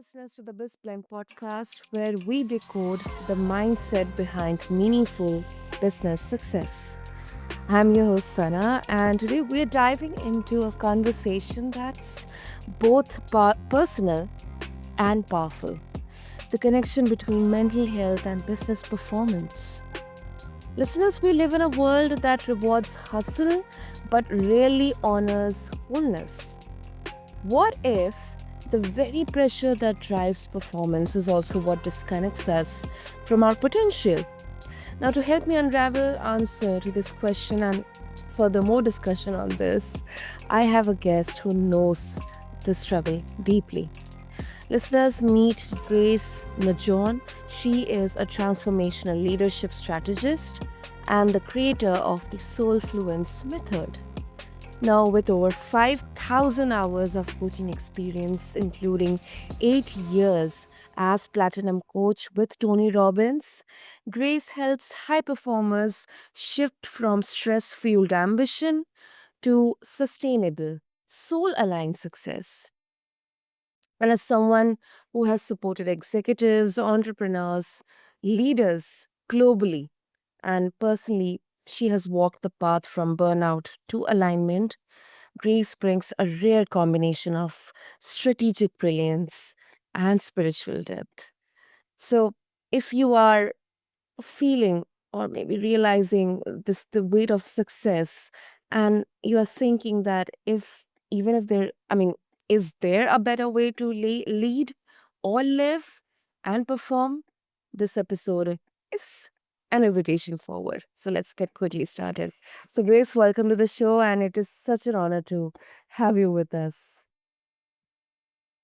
listeners, to the BizBlend podcast, where we decode the mindset behind meaningful business success. I'm your host, Sana, and today we're diving into a conversation that's both personal and powerful, the connection between mental health and business performance. Listeners, we live in a world that rewards hustle but rarely honors wholeness. What if the very pressure that drives performance is also what disconnects us from our potential? Now, to help me unravel answer to this question and further more discussion on this, I have a guest who knows this struggle deeply. Listeners, meet Grace Najean. She is a transformational leadership strategist and the creator of the Soulfluence Method. Now, with over 5,000 hours of coaching experience, including 8 years as platinum coach with Tony Robbins, Grace helps high performers shift from stress fueled ambition to sustainable, soul aligned success. And as someone who has supported executives, entrepreneurs, leaders globally, and personally, she has walked the path from burnout to alignment. Grace brings a rare combination of strategic brilliance and spiritual depth. So, if you are feeling or maybe realizing this the weight of success, and you are thinking that if even if there, is there a better way to lead or live and perform? This episode is an invitation forward. So let's get quickly started. So, Grace, welcome to the show, and it is such an honor to have you with us.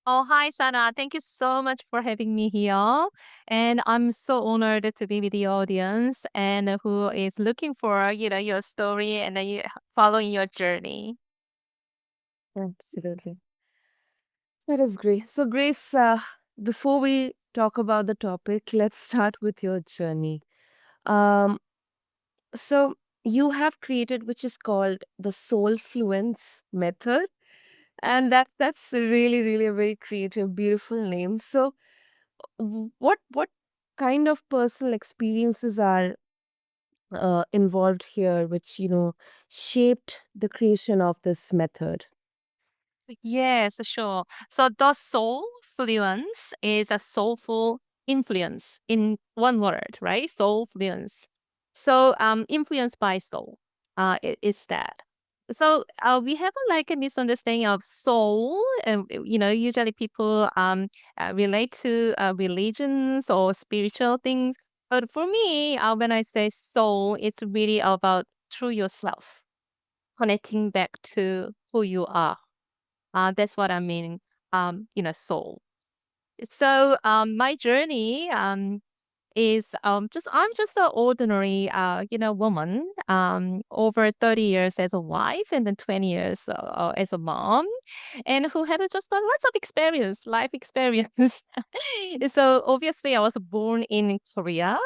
Oh, hi, Sana. Thank you so much for having me here. And I'm so honored to be with the audience and who is looking for, your story and then following your journey. Absolutely. That is great. So, Grace, before we talk about the topic, let's start with your journey. Um, so, you have created, which is called the Soulfluence Method, and that's really a very creative, beautiful name. So, what kind of personal experiences are involved here, which shaped the creation of this method? Yes, sure. So the soul fluence is a soulful influence in one word, right? Soul fluence. So influenced by soul. It's that. So we have like a misunderstanding of soul, and usually people relate to religions or spiritual things. But for me, when I say soul, it's really about through yourself, connecting back to who you are. That's what I mean. Soul. So my journey is just I'm just an ordinary woman over 30 years as a wife and then 20 years as a mom and who had just lots of experience, life experience. So obviously I was born in Korea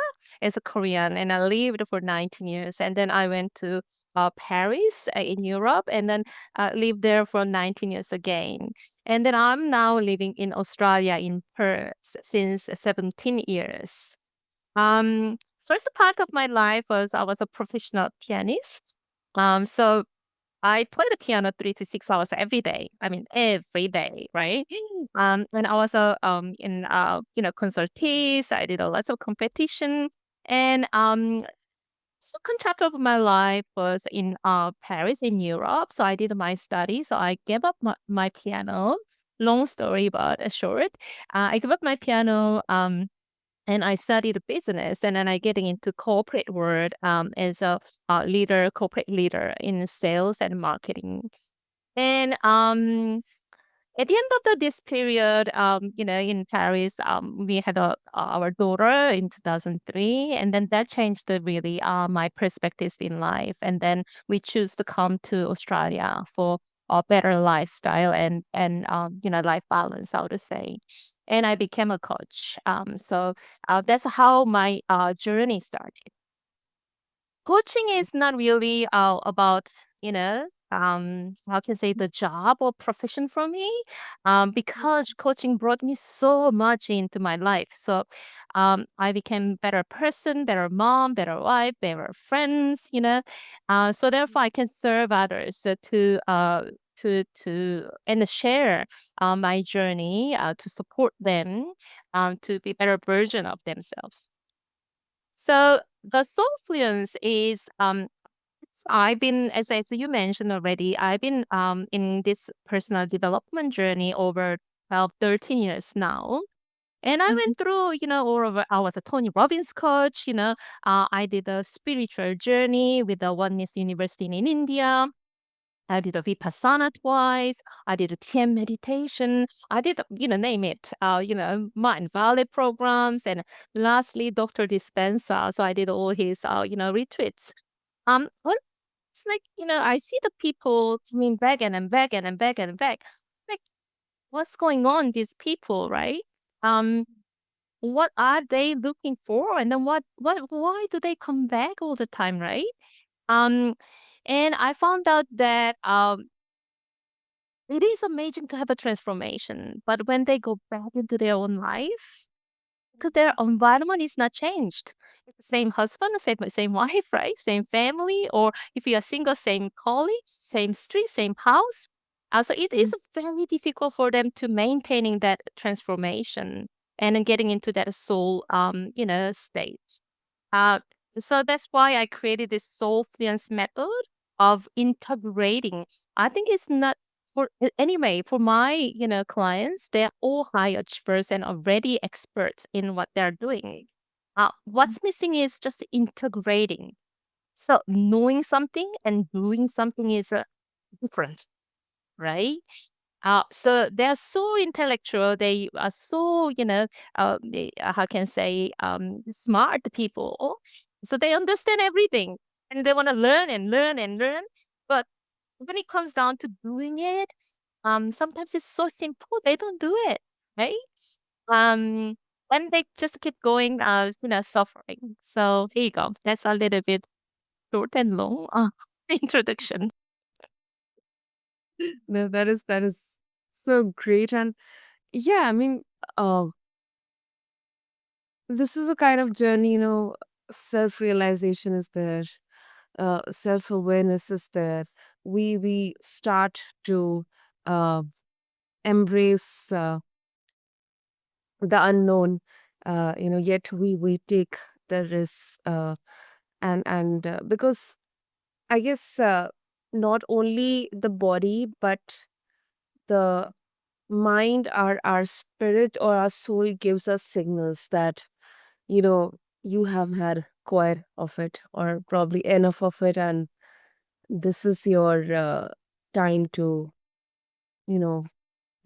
as a Korean and I lived for 19 years and then I went to Paris in Europe and then lived there for 19 years again. And then I'm now living in Australia in Perth since 17 years. First part of my life was I was a professional pianist. So I played the piano 3 to 6 hours every day. I mean, every day, right? And I was in concertees. I did a lots of competition, and second chapter of my life was in Paris in Europe. So I did my study. So I gave up my piano. Long story, but short. I gave up my piano. And I studied business, and then I getting into corporate world as a leader, corporate leader in sales and marketing. And at the end of this period, in Paris, we had our daughter in 2003, and then that changed really my perspectives in life. And then we choose to come to Australia for a better lifestyle and life balance, I would say. And I became a coach. So that's how my journey started. Coaching is not really about, you know. how can I say, the job or profession for me, because coaching brought me so much into my life. So I became better person, better mom, better wife, better friends, so therefore I can serve others, to and share my journey, to support them, to be better version of themselves. So the Soulfluence is, I've been, as you mentioned already, I've been in this personal development journey over 12, 13 years now. And I Mhm. went through, all over. I was a Tony Robbins coach. I did a spiritual journey with the Oneness University in India. I did a Vipassana twice. I did a TM meditation. I did, name it, Mind Valley programs. And lastly, Dr. Dispenza. So I did all his, retreats. Well, it's like, I see the people coming back and back and back and back. Like, what's going on, these people, right? Um, what are they looking for? And then why do they come back all the time, right? Um, and I found out that it is amazing to have a transformation, but when they go back into their own life, because their environment is not changed. It's the same husband, same wife, right? Same family, or if you are single, same colleagues, same street, same house. So it is very difficult for them to maintaining that transformation and then getting into that soul, state. Uh, so that's why I created this Soulfluence method of integrating. I think it's not anyway for my clients. They're all high achievers and already experts in what they're doing. What's missing is just integrating. So knowing something and doing something is different, right? So they're so intellectual. They are so, how can I say, smart people. So they understand everything and they want to learn and learn and learn. But when it comes down to doing it, sometimes it's so simple. They don't do it, right? Um, and they just keep going, suffering. So here you go. That's a little bit short and long introduction. No, that is so great. And yeah, I mean, uh, this is a kind of journey, self-realization is there, self-awareness is there. We start to uh, embrace the unknown, yet we take the risks, and because I guess not only the body but the mind, our spirit or our soul gives us signals that you know you have had quite of it or probably enough of it, and this is your time to you know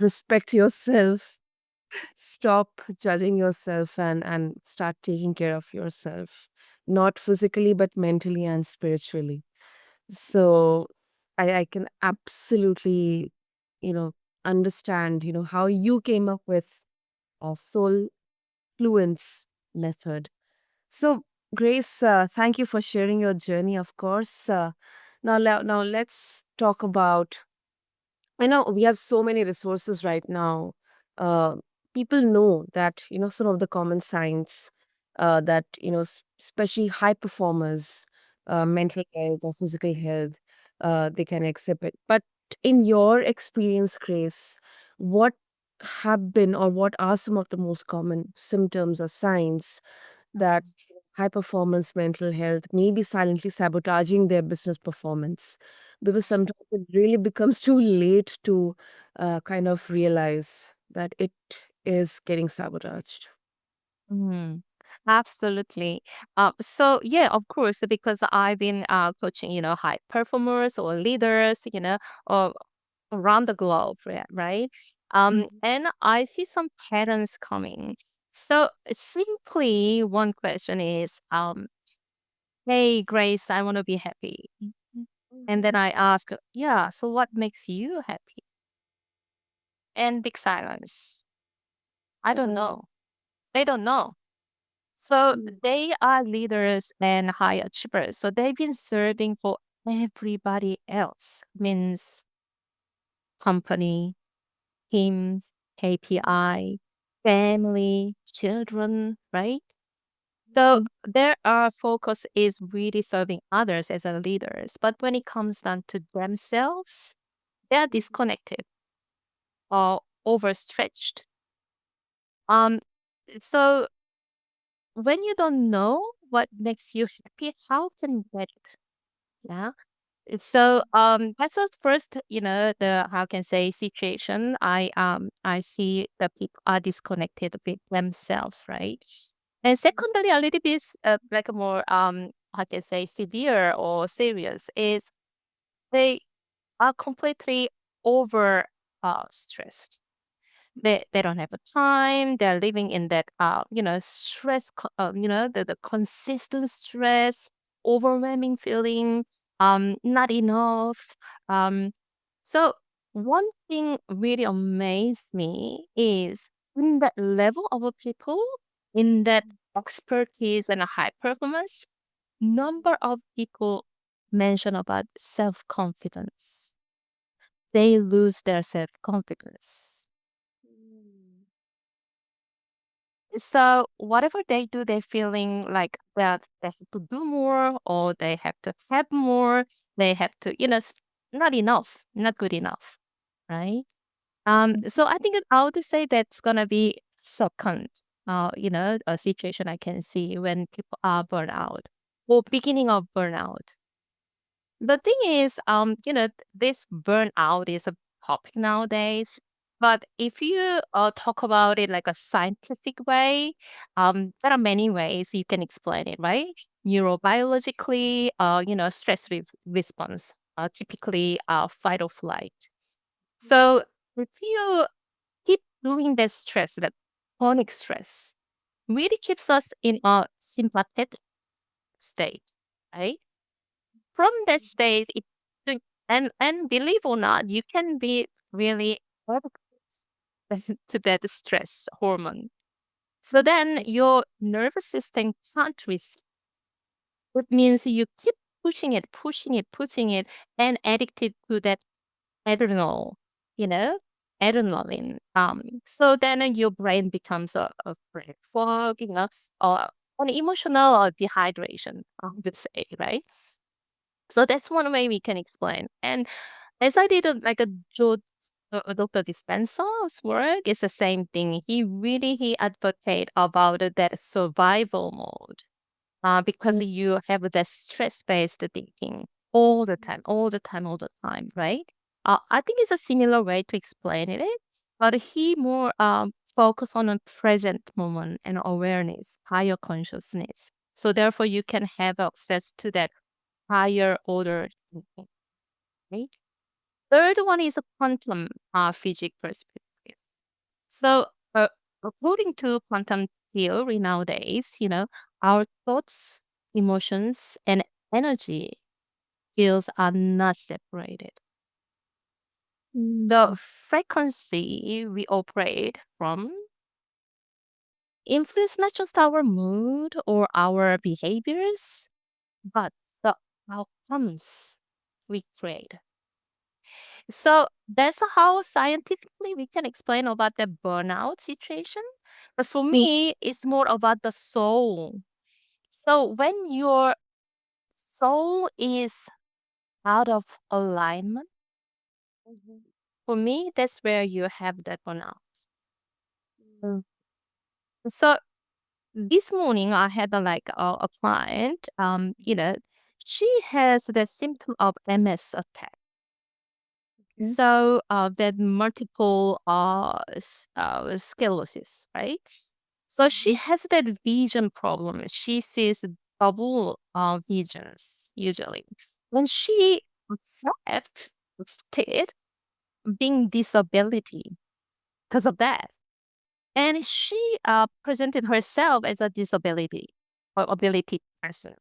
respect yourself, stop judging yourself, and start taking care of yourself, not physically but mentally and spiritually. So I can absolutely you know understand how you came up with a soul fluence method. So, Grace, thank you for sharing your journey, of course. Now let's talk about. I know we have so many resources right now. Uh, People know that some of the common signs that especially high performers, mental health or physical health, they can exhibit. But in your experience, Grace, what have been or what are some of the most common symptoms or signs that high performance mental health may be silently sabotaging their business performance, because sometimes it really becomes too late to kind of realize that it is getting sabotaged. Mm, absolutely. So yeah, of course, because I've been coaching, high performers or leaders, or around the globe, right? Mhm. And I see some patterns coming. So simply one question is, hey Grace, I want to be happy. And then I ask, yeah, so what makes you happy? And big silence. I don't know. They don't know. So they are leaders and high achievers. So they've been serving for everybody else. Means company, team, KPI, family, children, right? So their focus is really serving others as a leaders. But when it comes down to themselves, they're disconnected or overstretched. Um, so when you don't know what makes you happy, how can you get it? Yeah. So that's the first, the how can say situation. I see that people are disconnected with themselves, right? And secondly, a little bit like a more how can say severe or serious is they are completely over stressed. They don't have a time. They're living in that stress, the consistent stress, overwhelming feeling, not enough. Um so one thing really amazed me is in that level of a people, in that expertise and a high performance, number of people mention about self-confidence. They lose their self-confidence. So whatever they do, they're feeling like that they have to do more or they have to have more. They have to, not enough, not good enough, right? So I think that I would say that's gonna be second, a situation I can see when people are burnt out or beginning of burnout. The thing is, this burnout is a topic nowadays. But if you talk about it like a scientific way, there are many ways you can explain it, right? Neurobiologically, response, typically fight or flight. So if you keep doing this stress, that chronic stress, really keeps us in a sympathetic state, right? From that stage, and believe or not, you can be really addicted to that stress hormone. So then your nervous system can't resist. It means you keep pushing it, and addicted to that adrenal, you know, adrenaline. So then your brain becomes a brain fog, or an emotional or dehydration, I would say, right? So that's one way we can explain. And as I did like a Dr. Dispenza's work, it's the same thing. He advocate about that survival mode, because you have that stress based thinking all the time, all the time, right? I think it's a similar way to explain it, but he more focus on a present moment and awareness, higher consciousness. So therefore, you can have access to that higher order thinking, right? Third one is a quantum physics perspective. So, according to quantum theory nowadays, our thoughts, emotions, and energy fields are not separated. The frequency we operate from influence not just our mood or our behaviors, but the outcomes we create. So that's how scientifically we can explain about the burnout situation. But for me, it's more about the soul. So when your soul is out of alignment, for me, that's where you have that burnout. Mm. So this morning, I had a client. She has the symptom of MS attack. So that multiple sclerosis, right? So she has that vision problem. She sees double visions usually. When she accepted being disability because of that, and she presented herself as a disability or ability person.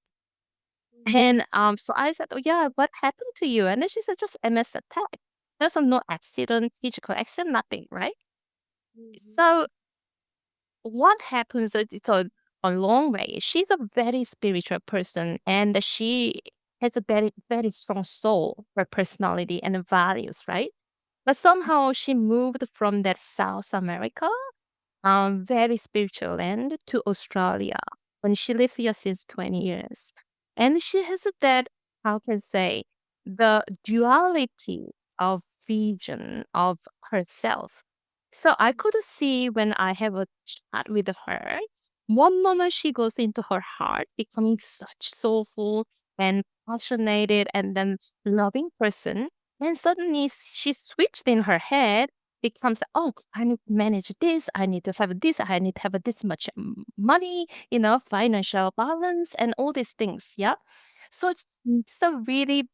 And so I said, "Oh yeah, what happened to you?" And then she said, "Just MS attack. There's no accident, physical accident, nothing, right?" So what happens? It's a long way. She's a very spiritual person, and she has a very, very strong soul, her personality and values, right? But somehow she moved from that South America, very spiritual land to Australia when she lives here since 20 years. And she has that, how can I say, the duality of vision of herself. So I could see when I have a chat with her, one moment she goes into her heart, becoming such soulful and passionate and then loving person. And suddenly she switched in her head becomes, oh, I need to manage this, I need to have this, I need to have this much money, financial balance and all these things. Yeah. So it's a really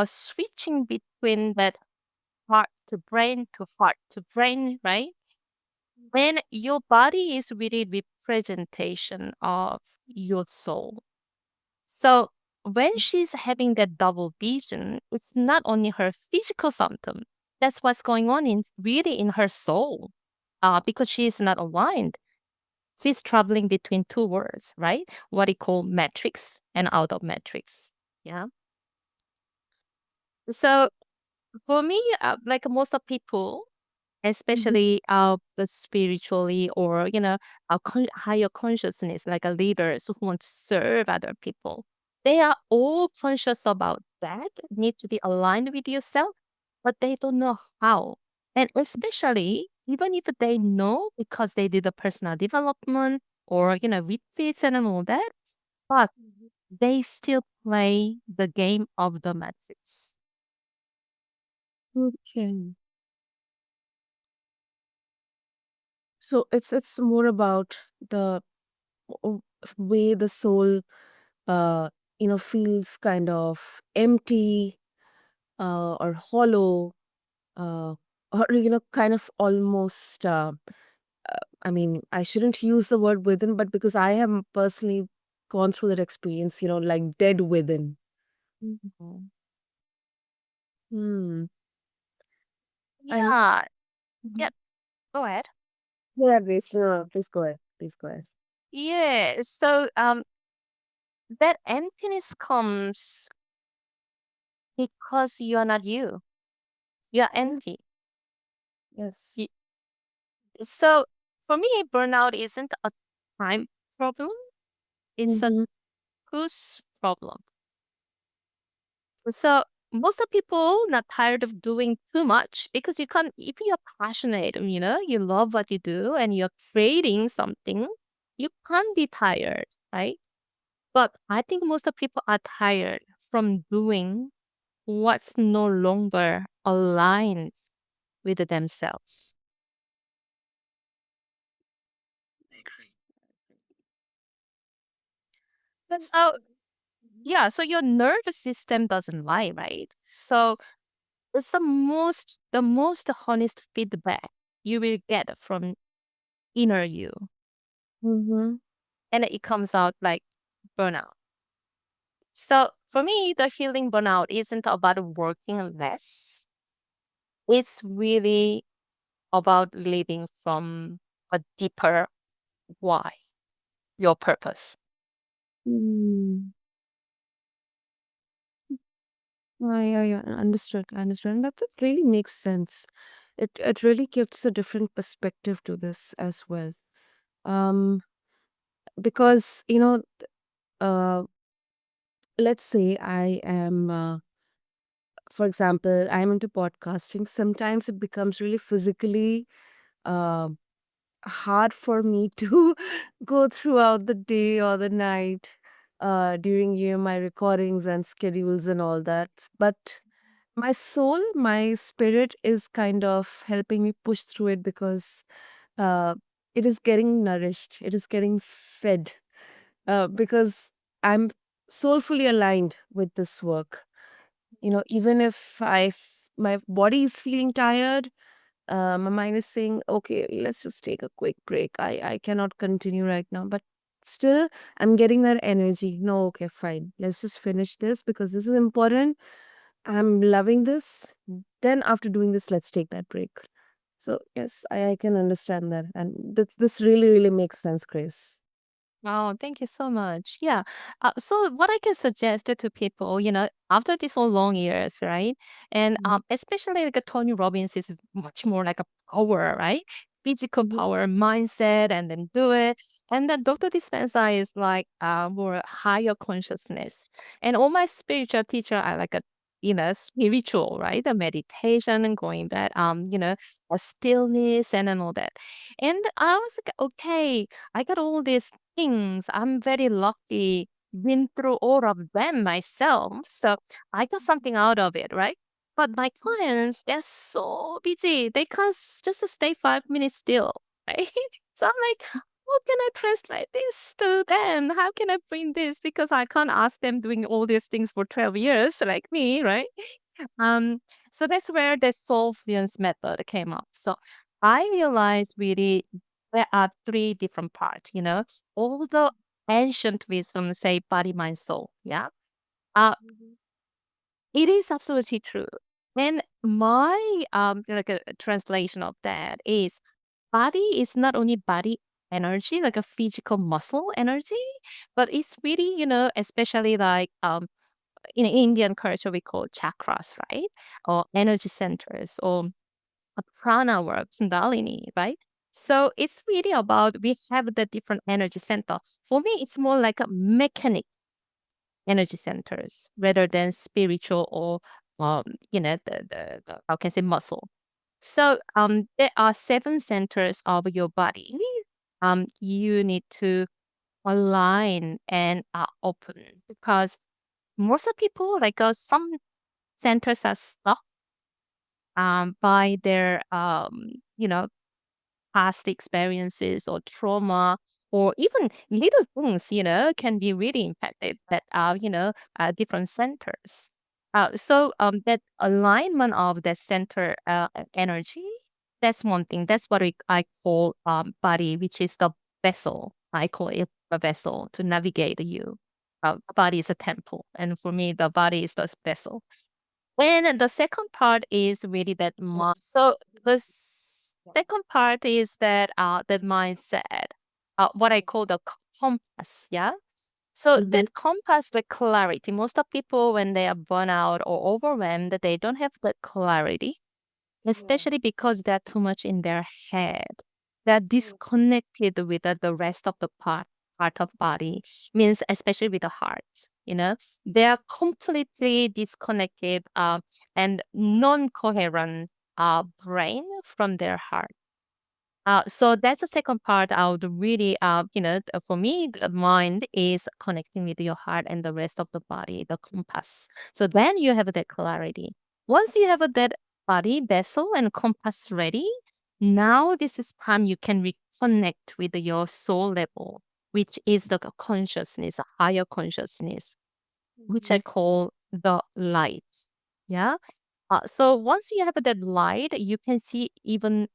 switching between that heart to heart to brain, right? When your body is really representation of your soul. So when she's having that double vision, it's not only her physical symptom. That's what's going on in really in her soul. Because she is not aligned. She's traveling between two worlds, right? What we call matrix and out of matrix. Yeah. So for me, like most of people, Mhm. especially the spiritually or higher consciousness like a leaders who want to serve other people, they are all conscious about that, need to be aligned with yourself, but they don't know how. And especially even if they know because they did a personal development or retreats and all that, but they still play the game of the matrix. Okay. So it's more about the way the soul uh feels kind of empty or hollow, uh or kind of almost I mean, I shouldn't use the word within, but because I have personally gone through that experience, like dead within. Mhm. Hmm. And Yeah. Mhm. Yeah. Go ahead. Yeah, please, no, please go ahead. Please go ahead. Yeah. So that emptiness comes because you're not you. You're Mm. empty. Yes. Y- So for me, burnout isn't a time problem. It's a Mm-hmm. who's problem. So most of people not tired of doing too much because you can't if you're passionate, you love what you do and you're creating something, you can't be tired, right? But I think most of people are tired from doing what's no longer aligned with themselves. So yeah, so your nervous system doesn't lie, right? So it's the most honest feedback you will get from inner you. Mm-hmm. And it comes out like burnout. So for me, the healing burnout isn't about working less. It's really about living from a deeper why, your purpose. Mm. Yeah, understood. Understood. And that really makes sense. It really gives a different perspective to this as well. Um, because uh, let's say I am, for example, I'm into podcasting. Sometimes it becomes really physically uh, hard for me to go throughout the day or the night during my recordings and schedules and all that. But my soul, my spirit is kind of helping me push through it because uh, it is getting nourished, it is getting fed because I'm soulfully aligned with this work. Even if my body is feeling tired, my mind is saying, okay, let's just take a quick break. I cannot continue right now. But still, I'm getting that energy. No, okay, fine. Let's just finish this because this is important. I'm loving this. Then, after doing this, let's take that break. So, yes, I can understand that. And this really, really makes sense, Grace. Oh, thank you so much. Yeah. So what I can suggest to people, after these all long years, right? And Mhm, especially like a Tony Robbins is much more like a power, right? Physical mhm, power, mindset, and then do it. And then Dr. Dispenza is like more higher consciousness. And all my spiritual teacher are like a spiritual, right? The meditation and going that a stillness and all that. And I was like, okay, I got all these things. I'm very lucky. Been through all of them myself. So I got something out of it, right? But my clients, they're so busy. They can't just stay 5 minutes still, right? So I'm like, how can I translate this to them? How can I bring this? Because I can't ask them doing all these things for 12 years like me, right? Um, so that's where the Soulfluence method came up. So I realized really there are three different parts, all the ancient wisdom say body, mind, soul. Yeah. Uh, mhm, it is absolutely true. And my like a translation of that is body is not only body energy, like a physical muscle energy, but it's really, especially like in Indian culture we call chakras, right? Or energy centers or prana work, kundalini, right? So it's really about we have the different energy center. For me, it's more like a mechanic energy centers rather than spiritual or the how can I say muscle. So there are seven centers of your body. You need to align and open because most of people like some centers are stuck by their past experiences or trauma or even little things, can be really impacted that are, different centers. So that alignment of the center energy, that's one thing. That's what I call body, which is the vessel. I call it a vessel to navigate you. Body is a temple, and for me, the body is the vessel. And the second part is really that mind. So the second part is that mindset, what I call the compass. Yeah. So mhm, that compass, the clarity. Most of people, when they are burnout or overwhelmed, they don't have the clarity, yeah, especially because they're too much in their head. They're mm, disconnected with the rest of the part of body, means especially with the heart. They are completely disconnected and non-coherent brain from their heart. So that's the second part. I would really, for me, the mind is connecting with your heart and the rest of the body, the compass. So then you have that clarity. Once you have that body, vessel, and compass ready, now this is time you can reconnect with your soul level, which is the consciousness, a higher consciousness, which mhm, I call the light. Yeah. So once you have that light, you can see even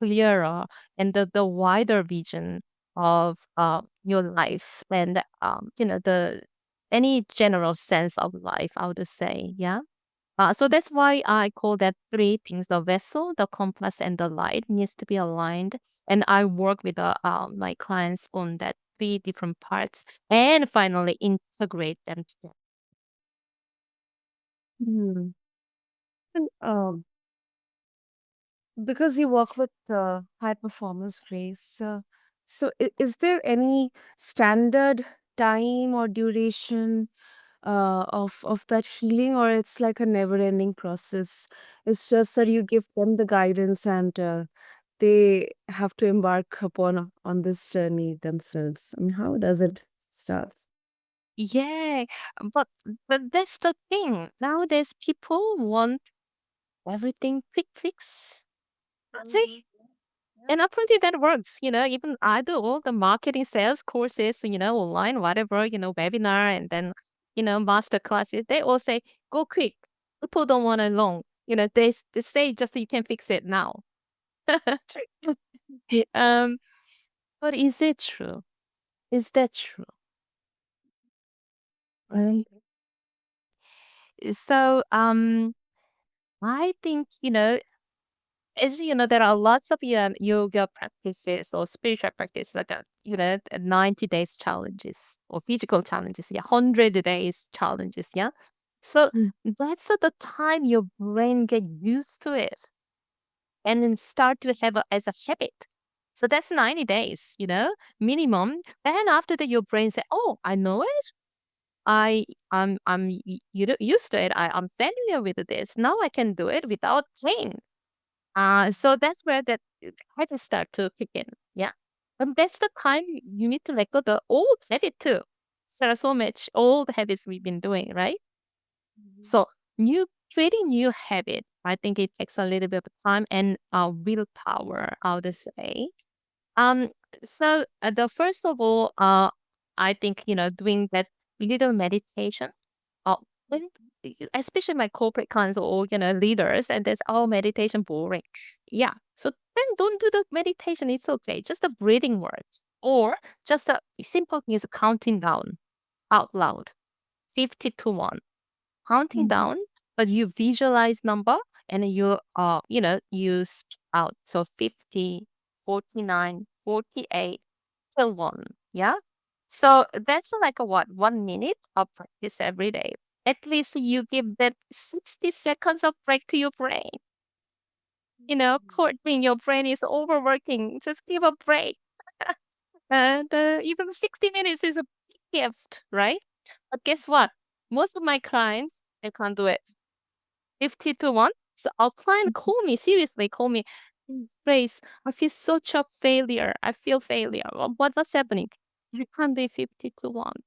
clearer and the wider vision of your life and the any general sense of life, I would say. Yeah. So that's why I call that three things: the vessel, the compass, and the light needs to be aligned. And I work with my clients on that three different parts, and finally integrate them together. mhm. And, because you work with high performance, Grace, so is there any standard time or duration of that healing, or it's like a never ending process? It's just that you give them the guidance and they have to embark upon on this journey themselves. I mean, how does it start? Yeah, but but that's the thing. Nowadays, people want everything quick fix. See? Mhm. Yeah. And apparently that works. Even I do all the marketing sales courses, online, whatever, webinar and then, master classes. They all say, go quick. People don't want it long. They say just you can fix it now. um, but is it true? Is that true? Right. So, I think, as you know, there are lots of yoga practices or spiritual practices like that, 90 days challenges or physical challenges, yeah, 100 days challenges, yeah. So Mm. that's at the time your brain get used to it and then start to have as a habit. So that's 90 days, minimum. And after that, your brain say, "Oh, I know it. I'm used to it. I'm familiar with this. Now I can do it without pain." So that's where that habit start to kick in. Yeah. And that's the time you need to let go the old habit too. There are so much old habits we've been doing, right? So new creating new habit, I think it takes a little bit of time and willpower, I would say. Um, so the first of all, I think doing that little meditation. When especially my corporate clients or leaders, and there's meditation boring. Yeah, so then don't do the meditation. It's okay. Just a breathing word, or just a simple thing is counting down out loud, 50 to 1, counting Mhm. down, but you visualize number and you speak out. So 50, 49, 48 till 1. Yeah. So that's like a what? 1 minute of practice every day. At least you give that 60 seconds of break to your brain. When your brain is overworking, just give a break. And even 60 minutes is a big gift, right? But guess what? Most of my clients, they can't do it. 50 to 1. So our client call me, seriously call me, Grace, I feel such a failure. I feel failure. What's happening? You can't be 50 to 1.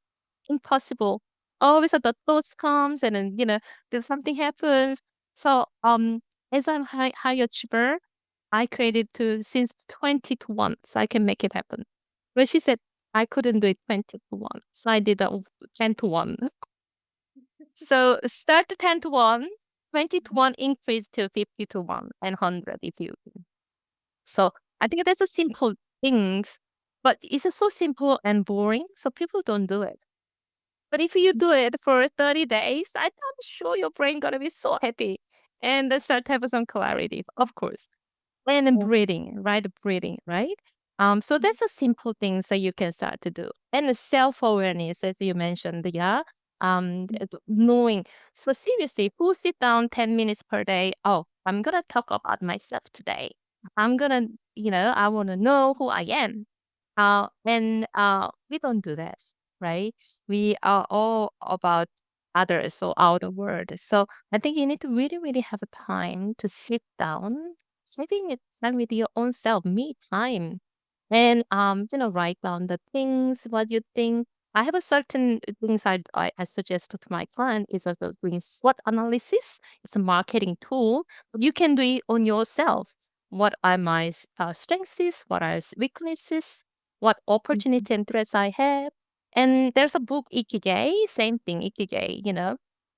Impossible. Always the thoughts comes and then, there's something happens. So as I'm high achiever, I created to since 20 to 1 so I can make it happen. But she said I couldn't do it 20 to 1. So I did 10 to 1. So start to 10 to 1, 20 to 1, increase to 50 to 1 and 100 if you. So I think that's a simple things, but it's so simple and boring, so people don't do it. But if you do it for 30 days, I'm sure your brain gonna be so happy and then start to have some clarity, of course. And then Yeah. breathing, right? Breathing, right? So that's a simple things that you can start to do. And the self-awareness, as you mentioned, yeah. Knowing. So seriously, who sit down 10 minutes per day? Oh, I'm gonna talk about myself today. I'm gonna, I wanna know who I am. And we don't do that, right? We are all about others or outer world. So I think you need to really, really have a time to sit down, having it time with your own self, me time, and write down the things what you think. I have a certain things I suggest to my client is also doing SWOT analysis. It's a marketing tool. You can do it on yourself. What are my strengths? What are weaknesses? What Mhm. opportunity and threats I have? And there's a book Ikigai, same thing, Ikigai.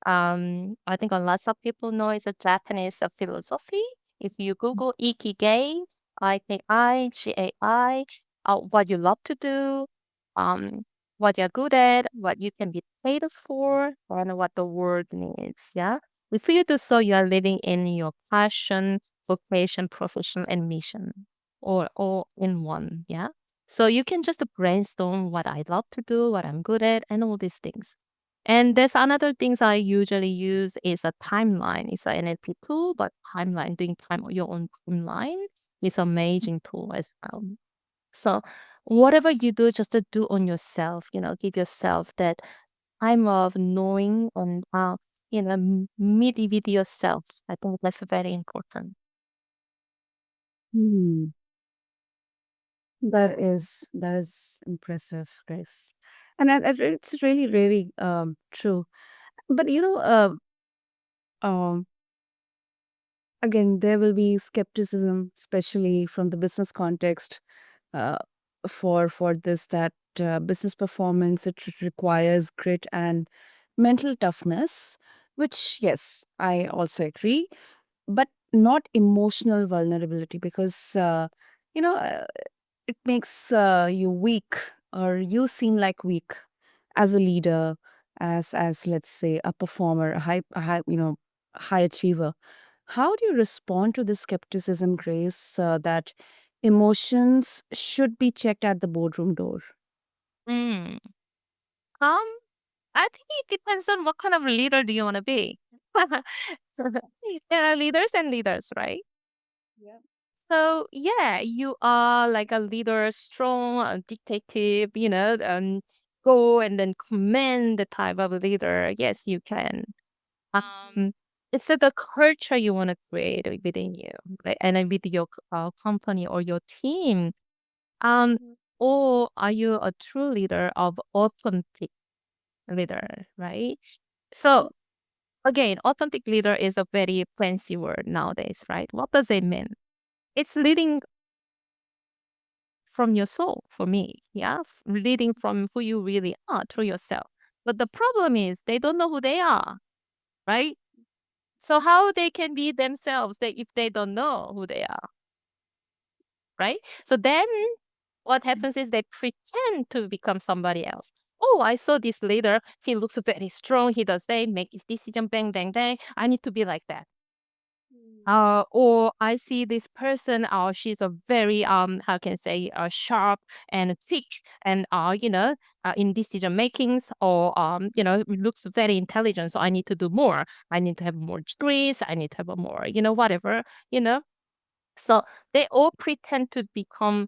I think a lot of people know it's a Japanese philosophy. If you Google Ikigai, Ikigai, what you love to do, um, what you're good at, what you can be paid for, and what the world needs. Yeah. If you do so, you are living in your passion, vocation, profession, and mission, or all in one. Yeah. So you can just brainstorm what I love to do, what I'm good at, and all these things. And there's another things I usually use is a timeline. It's an NLP tool, but timeline, doing time your own timeline is amazing tool as well. So whatever you do, just to do on yourself, give yourself that time of knowing and meet with yourself. I think that's very important. Hmm. That is impressive, Grace, and it's really really true. But um, again, there will be skepticism, especially from the business context, uh, for this that business performance it requires grit and mental toughness, which yes, I also agree, but not emotional vulnerability because you know uh, it makes you weak or you seem like weak as a leader, as let's say a performer, a high high achiever. How do you respond to the skepticism, Grace, that emotions should be checked at the boardroom door? Mm. Um, I think it depends on what kind of leader do you want to be. There are leaders and leaders, right? Yeah. So yeah, you are like a leader, strong, dictative, go and then command the type of leader. Yes, you can. Um, it's the culture you want to create within you, right? And then with your company or your team. Um, Mhm. or are you a true leader of authentic leader, right? So again, authentic leader is a very fancy word nowadays, right? What does it mean? It's leading from your soul for me, yeah? Leading from who you really are through yourself. But the problem is they don't know who they are, right? So how they can be themselves if they don't know who they are, right? So then what happens is they pretend to become somebody else. Oh, I saw this leader. He looks very strong. He does they make his decision, bang, bang, bang. I need to be like that. Or I see this person, she's a very how can I say, sharp and thick and in decision makings, or looks very intelligent. So I need to do more. I need to have more degrees. I need to have a more, whatever, you know. So they all pretend to become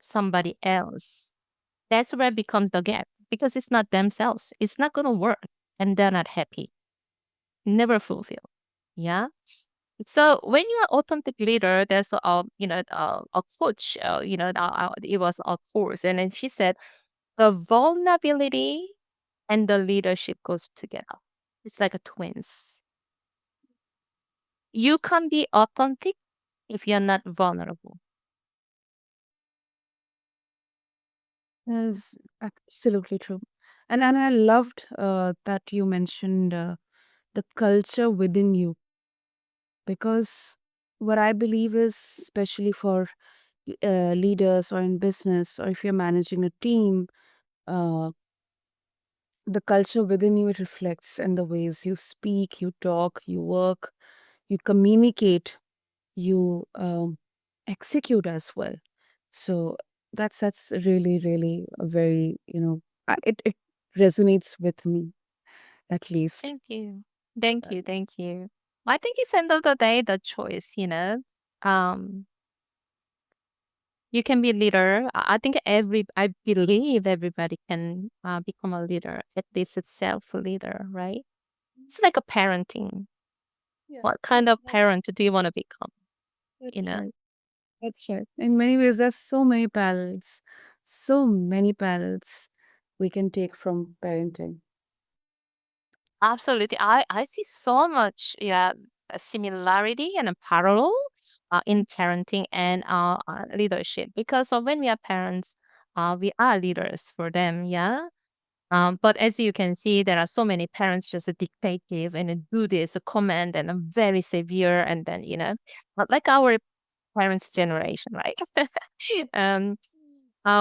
somebody else. That's where it becomes the gap because it's not themselves. It's not gonna work, and they're not happy, never fulfilled. Yeah. So when you're authentic leader, there's a coach. It was a course, and then she said the vulnerability and the leadership goes together. It's like a twins. You can be authentic if you're not vulnerable. That's absolutely true. And I loved that you mentioned the culture within you, because what I believe is, especially for leaders or in business, or if you're managing a team, uh, the culture within you, it reflects in the ways you speak, you talk, you work, you communicate, you execute as well. So that's really really a very, it resonates with me, at least. Thank you. Thank Uh, you. Thank you. I think it's end of the day the choice. Um, you can be leader. I think I believe everybody can become a leader. At least it's self leader, right? It's like a parenting. Yeah, What kind of parent do you want to become? You that's know, right. That's right. In many ways, there's so many parallels we can take from parenting. absolutely. I see so much, yeah, a similarity and a parallel in parenting and leadership, because when we are parents, we are leaders for them, yeah. But as you can see, there are so many parents just dictative and do this command and very severe, and then not like our parents' generation, right? um,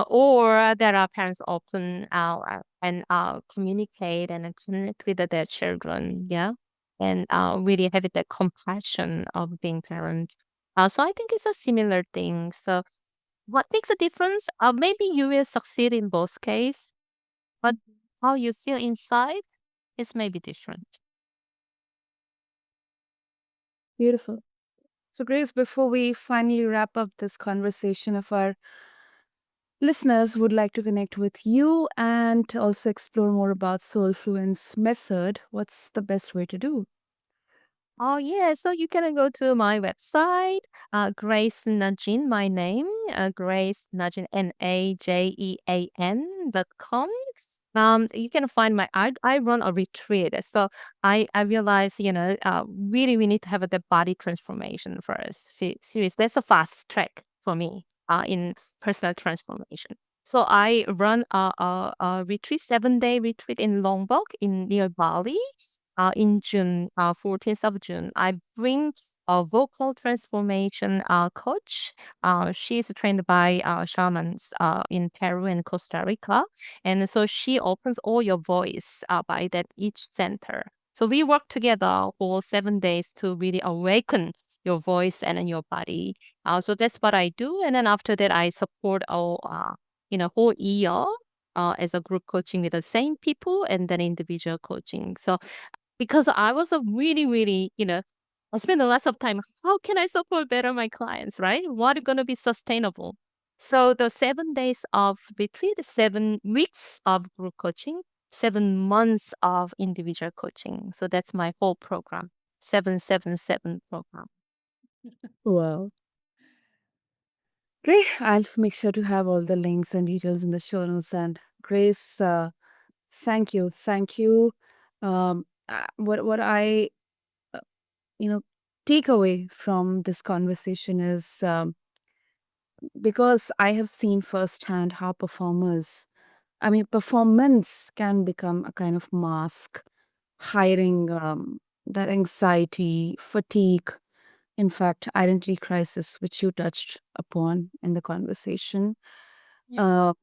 or there are parents open and communicate and connect with their children, yeah, and really have that compassion of being parent. So I think it's a similar thing. So what makes a difference? Maybe you will succeed in both cases, but how you feel inside is maybe different. Beautiful. So, Grace, before we finally wrap up this conversation, if our listeners would like to connect with you and also explore more about Soulfluence Method, what's the best way to do? Oh yeah, so you can go to my website, Grace Najean, my name, Grace Najean, Najean.com. You can find I run a retreat. So I realize, really we need to have the body transformation first. Serious, that's a fast track for me in personal transformation. So I run a retreat, 7-day retreat in Lombok in near Bali in June, 14th of June. I bring a vocal transformation coach. She's trained by shamans in Peru and Costa Rica. And so she opens all your voice by that each center. So we work together for 7 days to really awaken your voice and then your body. So that's what I do. And then after that, I support our, whole year as a group coaching with the same people and then individual coaching. So because I was a really, really, I spend a lot of time. How can I support better my clients, right? What is going to be sustainable? So the 7 days of between the 7 weeks of group coaching, 7 months of individual coaching. So that's my whole program, 777 program. Wow. Great. I'll make sure to have all the links and details in the show notes. And Grace, thank you. Thank you. What I, uh, you know, take away from this conversation is because I have seen firsthand how performance can become a kind of mask, hiding that anxiety, fatigue, in fact, identity crisis, which you touched upon in the conversation. Uh,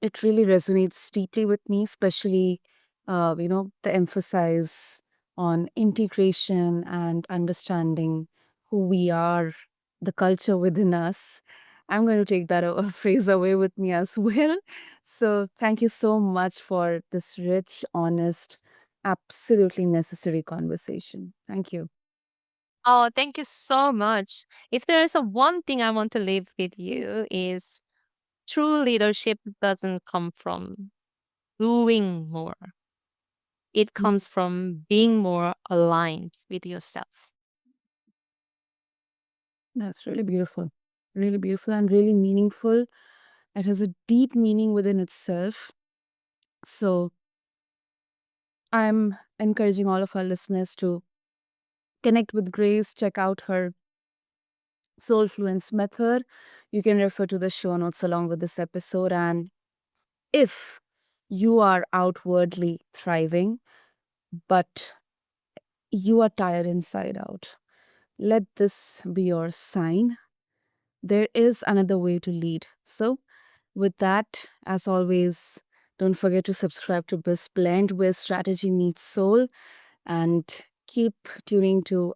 it really resonates deeply with me, especially, the emphasis on integration and understanding who we are, the culture within us. I'm going to take that phrase away with me as well. So, thank you so much for this rich, honest, absolutely necessary conversation. Thank you. Oh, thank you so much. If there is a one thing I want to leave with you is true leadership doesn't come from doing more. It Mm. comes from being more aligned with yourself. That's really beautiful, and really meaningful. It has a deep meaning within itself. So, I'm encouraging all of our listeners to connect with Grace, check out her Soulfluence Method. You can refer to the show notes along with this episode. And if you are outwardly thriving, but you are tired inside out, let this be your sign. There is another way to lead. So, with that, as always, don't forget to subscribe to BizBlend, where strategy meets soul, and keep tuning to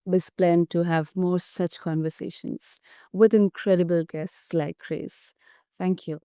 BizBlend to have more such conversations with incredible guests like Grace. Thank you.